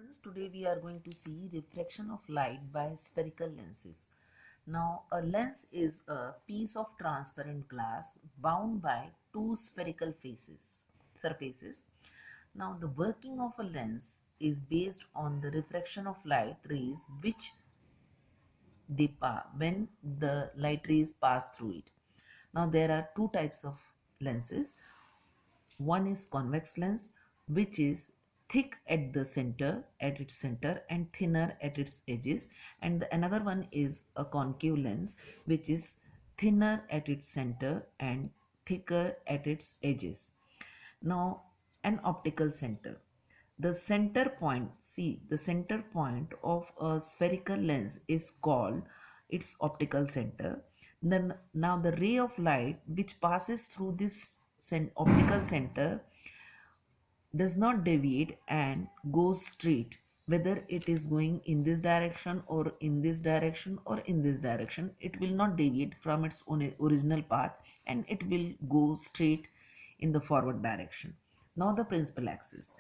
students, today we are going to see refraction of light by spherical lenses. Now, a lens is a piece of transparent glass bound by two spherical surfaces. Now, the working of a lens is based on the refraction of light rays which when the light rays pass through it. Now, there are two types of lenses. One is convex lens, which is thick at its center, and thinner at its edges. And another one is a concave lens, which is thinner at its center and thicker at its edges. Now, an optical center. The center point of a spherical lens is called its optical center. Then now the ray of light which passes through this optical center does not deviate and goes straight, whether it is going in this direction or in this direction or in this direction. It will not deviate from its own original path, and it will go straight in the forward direction. Now the principal axis.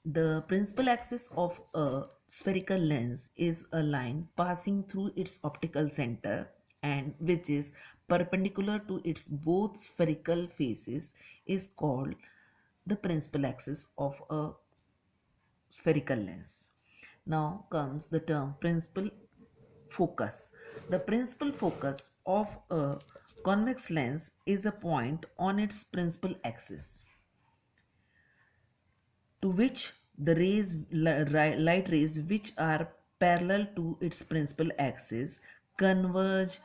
The principal axis of a spherical lens is a line passing through its optical center and which is perpendicular to its both spherical faces is called the principal axis of a spherical lens. Now comes the term principal focus. The principal focus of a convex lens is a point on its principal axis to which the light rays which are parallel to its principal axis converge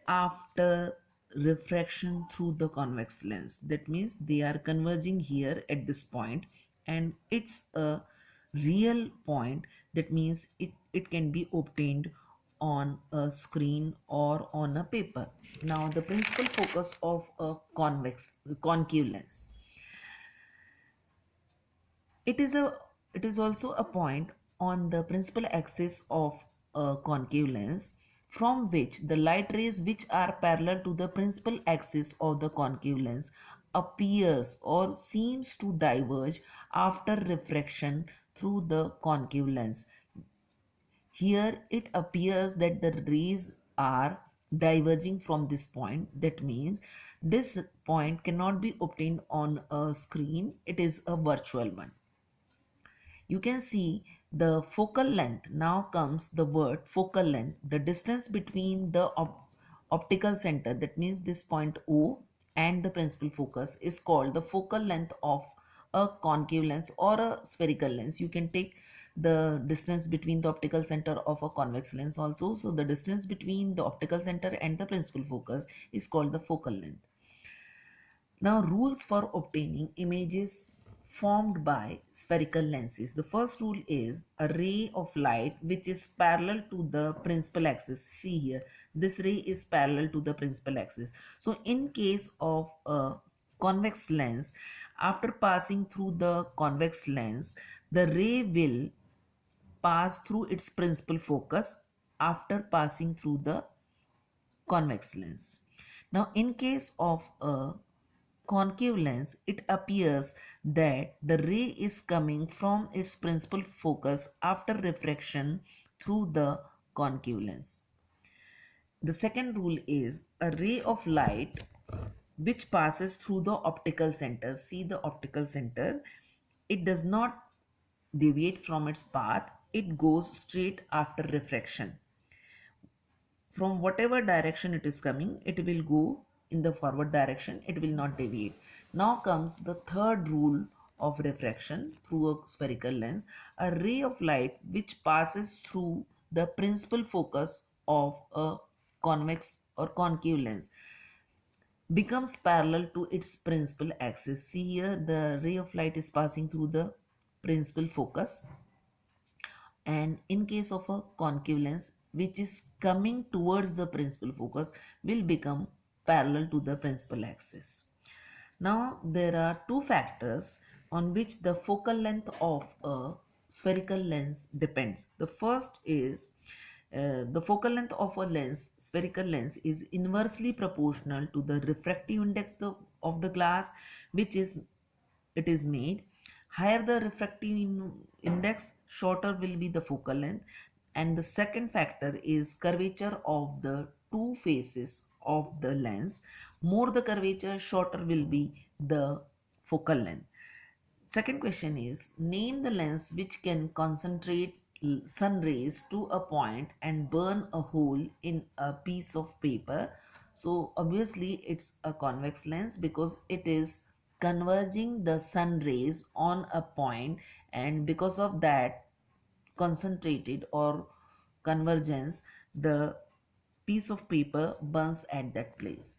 after refraction through the convex lens. That means they are converging here at this point, and it's a real point. That means it can be obtained on a screen or on a paper. Now the principal focus of a concave lens. It is also a point on the principal axis of a concave lens from which the light rays which are parallel to the principal axis of the concave lens appears or seems to diverge after refraction through the concave lens. Here it appears that the rays are diverging from this point. That means this point cannot be obtained on a screen. It is a virtual one. You can see the focal length. Now comes the word focal length. The distance between the optical center, that means this point O, and the principal focus is called the focal length of a concave lens or a spherical lens. You can take the distance between the optical center of a convex lens also. So the distance between the optical center and the principal focus is called the focal length. Now, rules for obtaining images formed by spherical lenses. The first rule is a ray of light which is parallel to the principal axis. See here, this ray is parallel to the principal axis. So in case of a convex lens, after passing through the convex lens, the ray will pass through its principal focus after passing through the convex lens. Now in case of a concave lens, it appears that the ray is coming from its principal focus after refraction through the concave lens. The second rule is a ray of light which passes through the optical center. See the optical center, it does not deviate from its path, it goes straight after refraction. From whatever direction it is coming, it will go in the forward direction, it will not deviate. Now comes the third rule of refraction through a spherical lens. A ray of light which passes through the principal focus of a convex or concave lens becomes parallel to its principal axis. See here, the ray of light is passing through the principal focus, and in case of a concave lens which is coming towards the principal focus will become parallel to the principal axis. Now there are two factors on which the focal length of a spherical lens depends. The first is the focal length of a spherical lens is inversely proportional to the refractive index of the glass which is it is made. Higher the refractive index, shorter will be the focal length. And the second factor is curvature of the two faces of the lens. More the curvature, shorter will be the focal length. Second question is, name the lens which can concentrate sun rays to a point and burn a hole in a piece of paper. So obviously it's a convex lens because it is converging the sun rays on a point, and because of that concentrated or convergence, the piece of paper burns at that place.